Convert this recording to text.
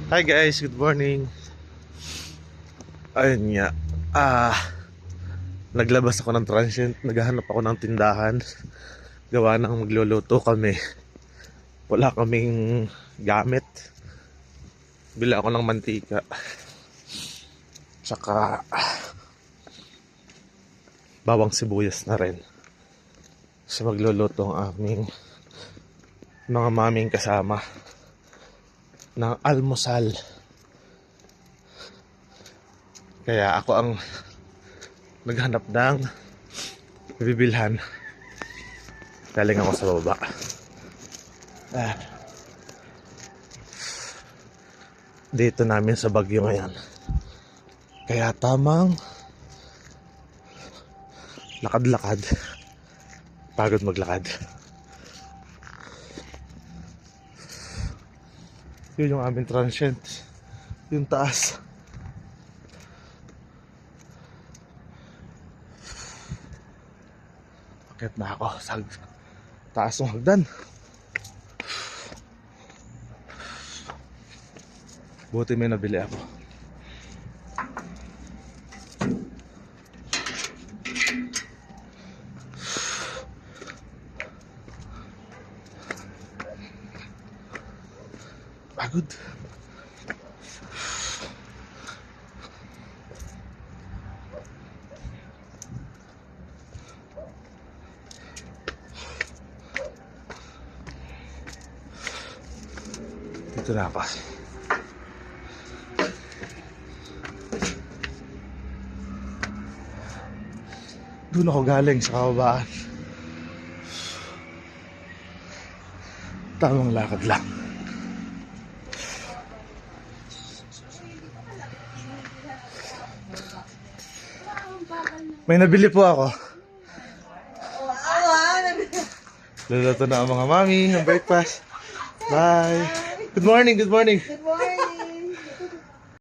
Hi guys, good morning. Ayun nga. Ah, Naglabas ako ng transient, naghahanap ako ng tindahan. Gawa ng magluluto kami. Wala kaming gamit. Bila ako ng mantika. Tsaka bawang sibuyas na rin. So magluluto ang aming mga maming kasama ng almusal. Kaya ako ang naghanap ng bibilhan. Galing ako sa baba. Dito namin sa Baguio ngayon. Kaya tamang lakad-lakad. Pagod maglakad. Yun yung aming transient. Yung taas. Akit na ako sa taas ng hagdan. Buti may nabili ako. Pagod. Dito na ako. Doon ako galing sa kababaan. Tamang lakad lang. May nabili po ako. Luluto na ang mga mami ng breakfast. Bye. Good morning, good morning. Good morning.